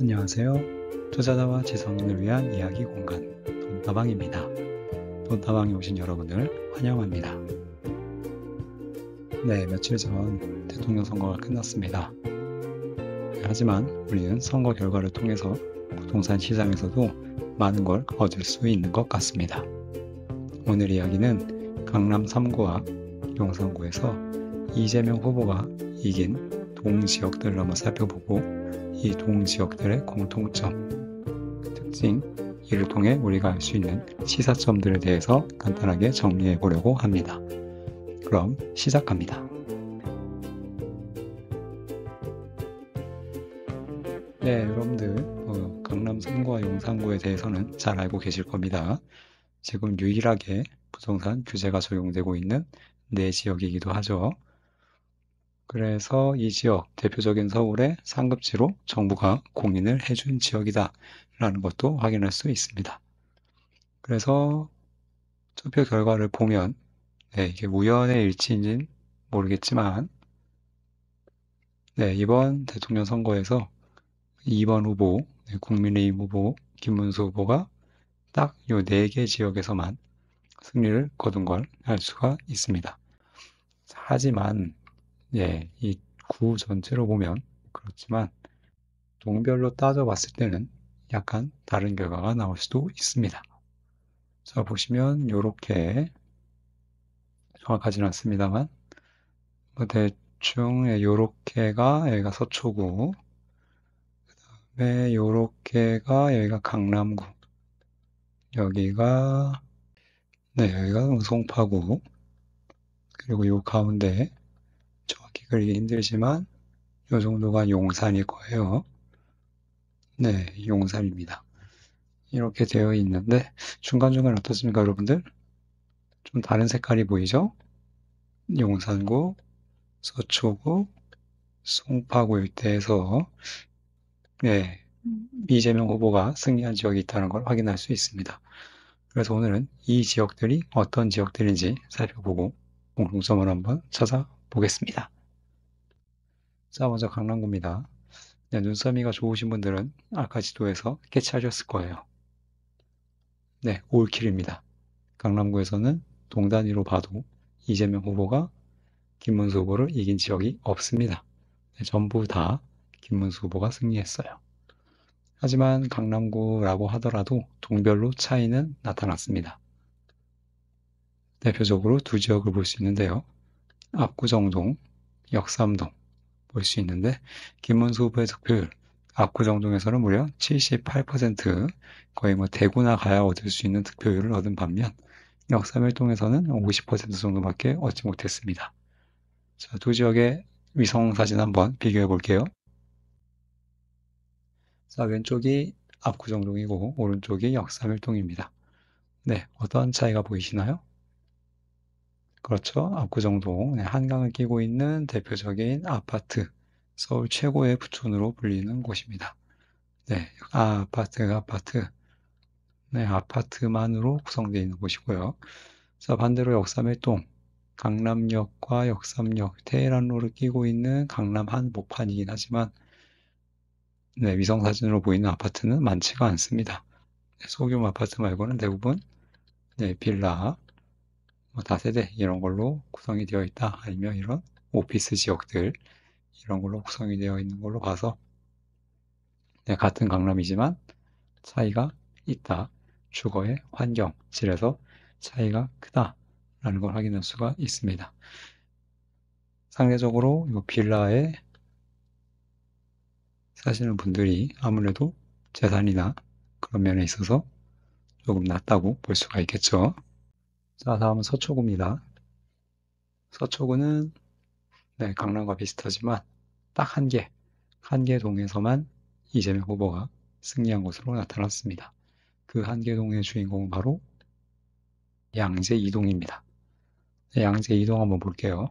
안녕하세요. 투자자와 지성인을 위한 이야기 공간 돈다방입니다. 돈다방에 오신 여러분을 환영합니다. 네, 며칠 전 대통령 선거가 끝났습니다. 하지만 우리는 선거 결과를 통해서 부동산 시장에서도 많은 걸 얻을 수 있는 것 같습니다. 오늘 이야기는 강남 3구와 용산구에서 이재명 후보가 이긴 동지역들을 한번 살펴보고 이 동지역들의 공통점, 특징, 이를 통해 우리가 알 수 있는 시사점들에 대해서 간단하게 정리해 보려고 합니다. 그럼 시작합니다. 네, 여러분들 강남 3구와 용산구에 대해서는 잘 알고 계실 겁니다. 지금 유일하게 부동산 규제가 적용되고 있는 네 지역이기도 하죠. 그래서 이 지역, 대표적인 서울의 상급지로 정부가 공인을 해준 지역이다 라는 것도 확인할 수 있습니다. 그래서 투표 결과를 보면 이게 우연의 일치인지는 모르겠지만 이번 대통령 선거에서 2번 후보, 국민의힘 후보, 김문수 후보가 딱 이 4개 지역에서만 승리를 거둔 걸 알 수가 있습니다. 하지만 이 구 전체로 보면 그렇지만 동별로 따져봤을 때는 약간 다른 결과가 나올 수도 있습니다. 자, 보시면 이렇게 정확하지는 않습니다만 대충 요렇게가 여기가 서초구, 그다음에 요렇게가 여기가 강남구, 여기가 여기가 송파구, 그리고 요 가운데 정확히 그리기 힘들지만 요 정도가 용산일 거예요. 네, 용산입니다. 이렇게 되어 있는데 중간중간 어떻습니까, 여러분들? 좀 다른 색깔이 보이죠? 용산구, 서초구, 송파구 일대에서 이재명 후보가 승리한 지역이 있다는 걸 확인할 수 있습니다. 그래서 오늘은 이 지역들이 어떤 지역들인지 살펴보고 공통점을 한번 찾아보겠습니다. 자, 먼저 강남구입니다. 눈썰미가 좋으신 분들은 아까 지도에서 캐치하셨을 거예요. 올킬입니다. 강남구에서는 동단위로 봐도 이재명 후보가 김문수 후보를 이긴 지역이 없습니다. 전부 다 김문수 후보가 승리했어요. 하지만 강남구라고 하더라도 동별로 차이는 나타났습니다. 대표적으로 두 지역을 볼 수 있는데요. 압구정동, 역삼동 볼 수 있는데 김문수 후보의 득표율, 압구정동에서는 무려 78%, 거의 대구나 가야 얻을 수 있는 득표율을 얻은 반면 역삼일동에서는 50% 정도밖에 얻지 못했습니다. 자, 두 지역의 위성사진 한번 비교해 볼게요. 자, 왼쪽이 압구정동이고 오른쪽이 역삼일동입니다. 어떠한 차이가 보이시나요? 그렇죠. 압구정동, 한강을 끼고 있는 대표적인 아파트, 서울 최고의 부촌으로 불리는 곳입니다. 아파트. 아파트만으로 구성되어 있는 곳이고요. 자, 반대로 역삼일동, 강남역과 역삼역, 테헤란로를 끼고 있는 강남 한복판이긴 하지만 위성사진으로 보이는 아파트는 많지가 않습니다. 소규모 아파트 말고는 대부분 빌라, 다세대 이런 걸로 구성이 되어 있다. 아니면 이런 오피스 지역들 이런 걸로 구성이 되어 있는 걸로 봐서 같은 강남이지만 차이가 있다. 주거의 환경, 질에서 차이가 크다라는 걸 확인할 수가 있습니다. 상대적으로 이 빌라에 사시는 분들이 아무래도 재산이나 그런 면에 있어서 조금 낮다고 볼 수가 있겠죠. 자, 다음은 서초구입니다. 서초구는 강남과 비슷하지만 딱 한 개 동에서만 이재명 후보가 승리한 것으로 나타났습니다. 그 한 개 동의 주인공은 바로 양재 이동입니다. 양재 이동 한번 볼게요.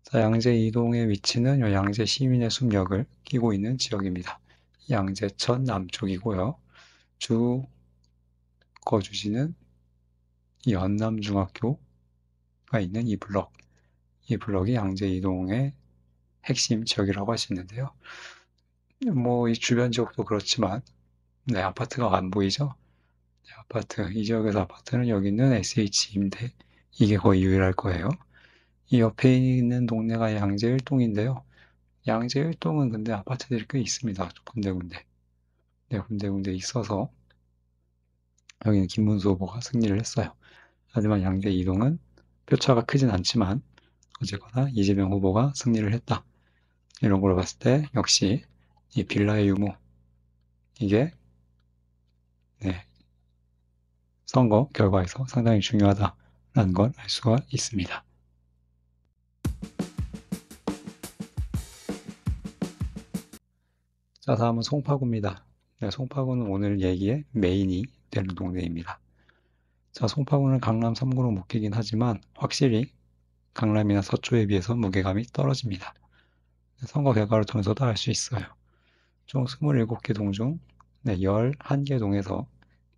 자, 양재 이동의 위치는 양재 시민의 숲역을 끼고 있는 지역입니다. 양재천 남쪽이고요. 주 거주지는 연남중학교가 있는 이 블럭이 양재 이동의 핵심 지역이라고 할 수 있는데요. 뭐, 이 주변 지역도 그렇지만, 네, 아파트가 안 보이죠? 네, 아파트, 이 지역에서 아파트는 여기 있는 SH 임대, 이게 거의 유일할 거예요. 이 옆에 있는 동네가 양재 1동인데요. 양재 1동은 근데 아파트들이 꽤 있습니다. 군데군데. 네, 군데군데 있어서 여기는 김문수 후보가 승리를 했어요. 하지만 양재 2동은 표차가 크진 않지만 어쨌거나 이재명 후보가 승리를 했다. 이런 걸 봤을 때 역시 이 빌라의 유무, 이게 네, 선거 결과에서 상당히 중요하다라는 걸 알 수가 있습니다. 자, 다음은 송파구입니다. 네, 송파구는 오늘 얘기의 메인이 되는 동네입니다. 자, 송파구는 강남 3구로 묶이긴 하지만 확실히 강남이나 서초에 비해서 무게감이 떨어집니다. 선거 결과를 통해서도 알 수 있어요. 총 27개 동 중 11개 동에서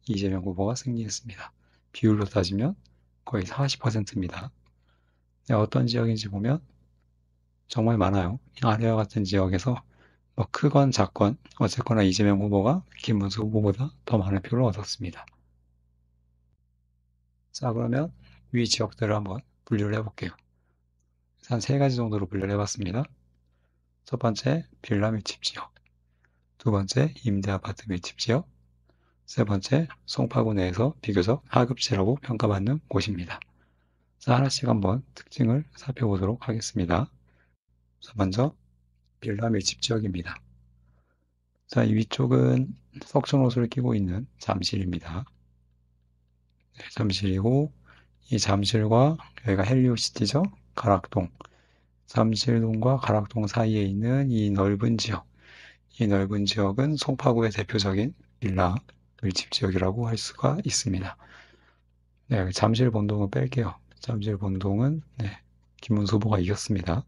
이재명 후보가 승리했습니다. 비율로 따지면 거의 40%입니다. 어떤 지역인지 보면 정말 많아요. 아래와 같은 지역에서 뭐 크건 작건 어쨌거나 이재명 후보가 김문수 후보보다 더 많은 표를 얻었습니다. 자, 그러면 위 지역들을 한번 분류를 해볼게요. 한 세 가지 정도로 분류를 해봤습니다. 첫 번째, 빌라 밀집 지역. 두 번째, 임대 아파트 밀집 지역. 세 번째, 송파구 내에서 비교적 하급지라고 평가받는 곳입니다. 자, 하나씩 한번 특징을 살펴보도록 하겠습니다. 자, 먼저 빌라 밀집 지역입니다. 자, 이 위쪽은 석촌 호수를 끼고 있는 잠실입니다. 네, 잠실이고 이 잠실과 여기가 헬리오시티죠. 가락동. 잠실동과 가락동 사이에 있는 이 넓은 지역. 이 넓은 지역은 송파구의 대표적인 빌라 밀집 지역이라고 할 수가 있습니다. 네, 잠실 본동은 뺄게요. 잠실 본동은 네, 김문수 후보가 이겼습니다.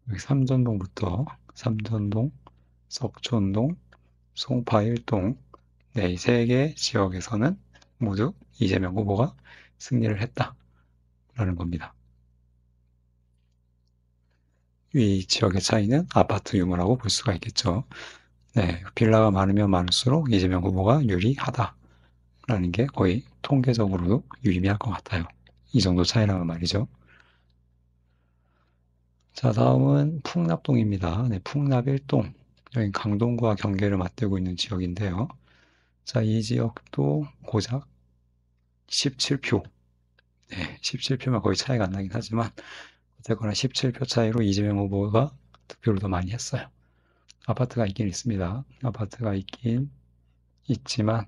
여기 삼전동부터 삼전동, 석촌동, 송파 1동 네, 이 세 개 지역에서는 모두 이재명 후보가 승리를 했다라는 겁니다. 이 지역의 차이는 아파트 유무라고 볼 수가 있겠죠. 네, 빌라가 많으면 많을수록 이재명 후보가 유리하다라는 게 거의 통계적으로도 유의미할 것 같아요. 이 정도 차이라는 말이죠. 자, 다음은 풍납동입니다. 네, 풍납 1동. 여기 강동구와 경계를 맞대고 있는 지역인데요. 자, 이 지역도 고작 17표. 네, 17표면 거의 차이가 안 나긴 하지만 어쨌거나 17표 차이로 이재명 후보가 득표를 더 많이 했어요. 아파트가 있긴 있습니다. 아파트가 있긴 있지만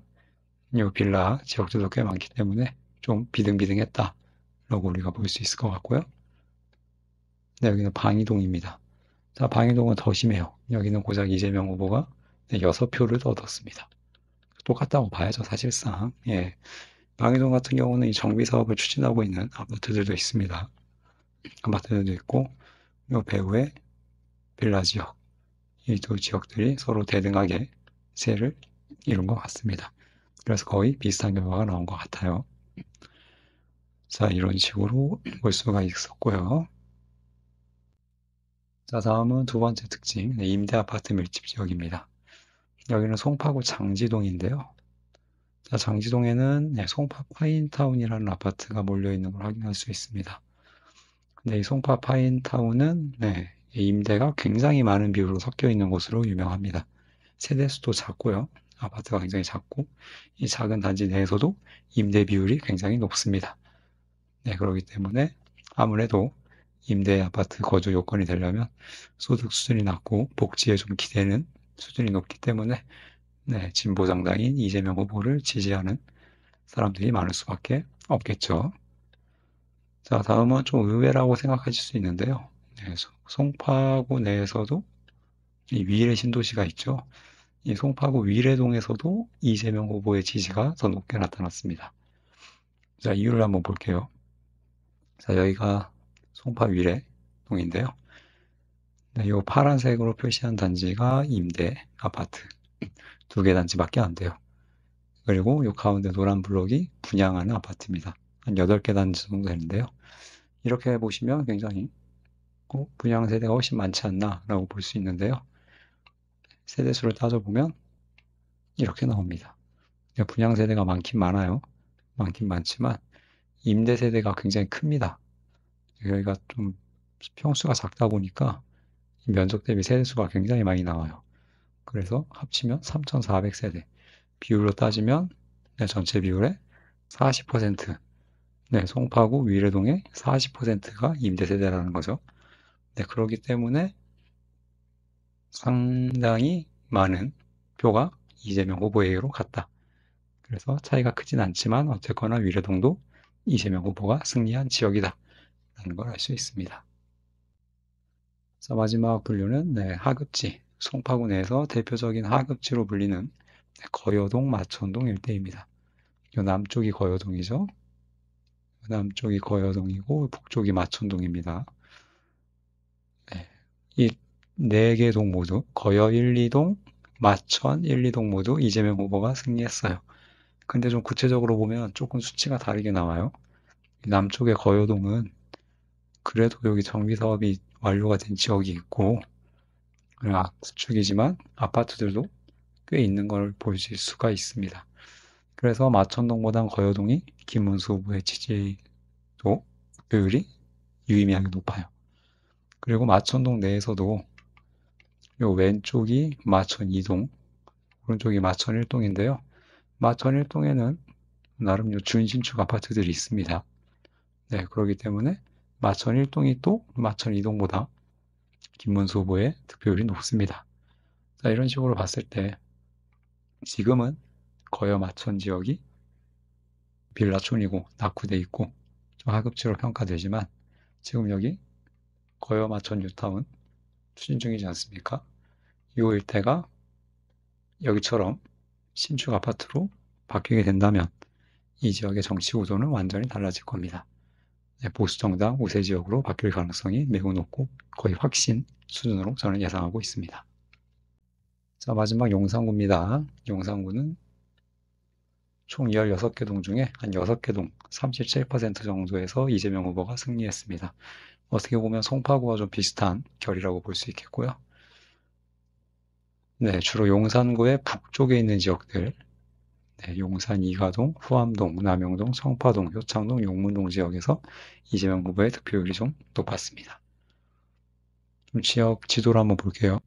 이 빌라 지역들도 꽤 많기 때문에 좀 비등비등했다라고 우리가 볼 수 있을 것 같고요. 네, 여기는 방이동입니다. 자, 방이동은 더 심해요. 여기는 고작 이재명 후보가 6표를 얻었습니다. 똑같다고 봐야죠, 사실상. 예. 방이동 같은 경우는 이 정비 사업을 추진하고 있는 아파트들도 있습니다. 아파트들도 있고, 요 배후에 빌라 지역, 이 두 지역들이 서로 대등하게 세를 이룬 것 같습니다. 그래서 거의 비슷한 결과가 나온 것 같아요. 자, 이런 식으로 볼 수가 있었고요. 자, 다음은 두 번째 특징, 임대 아파트 밀집 지역입니다. 여기는 송파구 장지동인데요. 자, 장지동에는 송파 파인타운이라는 아파트가 몰려있는 걸 확인할 수 있습니다. 근데 이 송파 파인타운은 임대가 굉장히 많은 비율로 섞여 있는 곳으로 유명합니다. 세대수도 작고요. 아파트가 굉장히 작고 이 작은 단지 내에서도 임대 비율이 굉장히 높습니다. 네, 그렇기 때문에 아무래도 임대 아파트 거주 요건이 되려면 소득 수준이 낮고 복지에 좀 기대는 수준이 높기 때문에 진보 정당인 이재명 후보를 지지하는 사람들이 많을 수밖에 없겠죠. 자, 다음은 좀 의외라고 생각하실 수 있는데요. 네, 송파구 내에서도 이 위례 신도시가 있죠. 이 송파구 위례동에서도 이재명 후보의 지지가 더 높게 나타났습니다. 자, 이유를 한번 볼게요. 자, 여기가 송파 위례동인데요. 네, 이 파란색으로 표시한 단지가 임대 아파트 2개 단지밖에 안 돼요. 그리고 이 가운데 노란 블록이 분양하는 아파트입니다. 한 8개 단지 정도 되는데요. 이렇게 보시면 굉장히 분양 세대가 훨씬 많지 않나 라고 볼 수 있는데요. 세대수를 따져보면 이렇게 나옵니다. 분양 세대가 많긴 많아요. 많긴 많지만 임대 세대가 굉장히 큽니다. 여기가 좀 평수가 작다 보니까 면적 대비 세대수가 굉장히 많이 나와요. 그래서 합치면 3,400세대. 비율로 따지면 전체 비율의 40%, 송파구 위례동의 40%가 임대세대라는 거죠. 그렇기 때문에 상당히 많은 표가 이재명 후보에게로 갔다. 그래서 차이가 크진 않지만 어쨌거나 위례동도 이재명 후보가 승리한 지역이다 라는 걸 알 수 있습니다. 자, 마지막 분류는 하급지, 송파구 내에서 대표적인 하급지로 불리는 거여동, 마천동 일대입니다. 이 남쪽이 거여동이죠. 남쪽이 거여동이고 북쪽이 마천동입니다. 이 네 개 동 모두 거여 1, 2동, 마천 1, 2동 모두 이재명 후보가 승리했어요. 근데 좀 구체적으로 보면 조금 수치가 다르게 나와요. 남쪽의 거여동은 그래도 여기 정비 사업이 완료가 된 지역이 있고 구축이지만 아파트들도 꽤 있는 걸 보실 수가 있습니다. 그래서 마천동보단 거여동이 김문수 후보의 지지도 효율이 유의미하게 높아요. 그리고 마천동 내에서도 요 왼쪽이 마천 2동, 오른쪽이 마천 1동인데요. 마천 1동에는 나름 요 준신축 아파트들이 있습니다. 그렇기 때문에 마천 1동이 또 마천 2동보다 김문수 후보의 득표율이 높습니다. 자, 이런 식으로 봤을 때 지금은 거여 마천 지역이 빌라촌이고 낙후돼 있고 좀 하급지로 평가되지만 지금 여기 거여 마천 뉴타운 추진 중이지 않습니까? 이 일대가 여기처럼 신축 아파트로 바뀌게 된다면 이 지역의 정치 구도는 완전히 달라질 겁니다. 보수 정당 우세 지역으로 바뀔 가능성이 매우 높고 거의 확신 수준으로 저는 예상하고 있습니다. 자, 마지막 용산구입니다. 용산구는 총 16개 동 중에 한 6개 동, 37% 정도에서 이재명 후보가 승리했습니다. 어떻게 보면 송파구와 좀 비슷한 결이라고 볼 수 있겠고요. 주로 용산구의 북쪽에 있는 지역들, 용산 이가동, 후암동, 남영동, 성파동, 효창동, 용문동 지역에서 이재명 후보의 득표율이 좀 높았습니다. 좀 지역 지도를 한번 볼게요.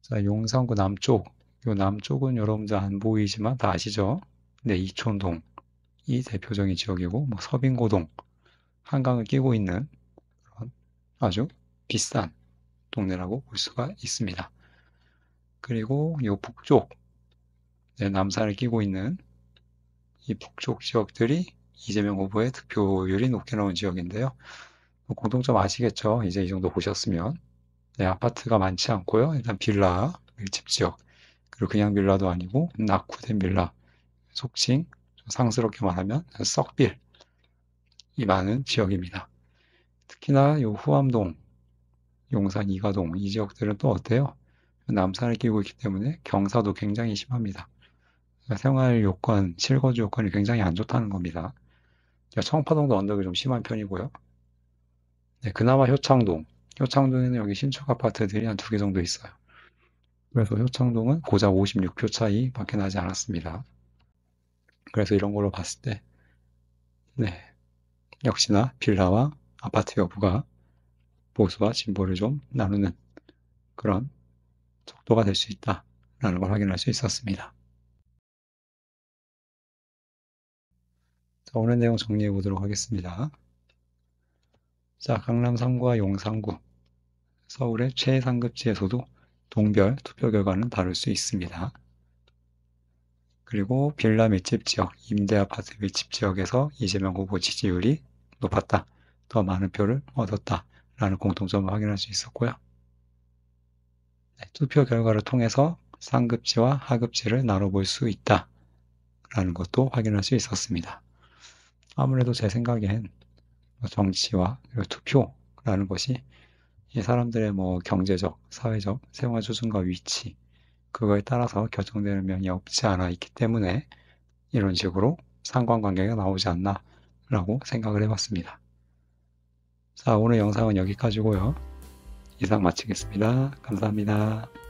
자, 용산구 남쪽, 요 남쪽은 여러분들 안 보이지만 다 아시죠? 이촌동이 대표적인 지역이고, 뭐 서빙고동, 한강을 끼고 있는 그런 아주 비싼 동네라고 볼 수가 있습니다. 그리고 요 북쪽, 남산을 끼고 있는 이 북쪽 지역들이 이재명 후보의 득표율이 높게 나온 지역인데요. 공통점 아시겠죠? 이제 이 정도 보셨으면. 아파트가 많지 않고요. 일단 빌라, 밀집 지역, 그리고 그냥 빌라도 아니고 낙후된 빌라, 속칭 상스럽게 말하면 썩빌이 많은 지역입니다. 특히나 요 후암동, 용산 이가동 이 지역들은 또 어때요? 남산을 끼고 있기 때문에 경사도 굉장히 심합니다. 생활 요건, 실거주 요건이 굉장히 안 좋다는 겁니다. 청파동도 언덕이 좀 심한 편이고요. 그나마 효창동에는 여기 신축 아파트들이 한 2개 정도 있어요. 그래서 효창동은 고작 56표 차이 밖에 나지 않았습니다. 그래서 이런 걸로 봤을 때, 역시나 빌라와 아파트 여부가 보수와 진보를 좀 나누는 그런 척도가 될 수 있다라는 걸 확인할 수 있었습니다. 자, 오늘 내용 정리해 보도록 하겠습니다. 자, 강남 3구와 용산구, 서울의 최상급지에서도 동별 투표 결과는 다를 수 있습니다. 그리고 빌라 밀집 지역, 임대 아파트 밀집 지역에서 이재명 후보 지지율이 높았다. 더 많은 표를 얻었다. 라는 공통점을 확인할 수 있었고요. 투표 결과를 통해서 상급지와 하급지를 나눠볼 수 있다. 라는 것도 확인할 수 있었습니다. 아무래도 제 생각엔 정치와 투표라는 것이 이 사람들의 경제적, 사회적, 생활 수준과 위치, 그거에 따라서 결정되는 면이 없지 않아 있기 때문에 이런 식으로 상관관계가 나오지 않나 라고 생각을 해봤습니다. 자, 오늘 영상은 여기까지고요. 이상 마치겠습니다. 감사합니다.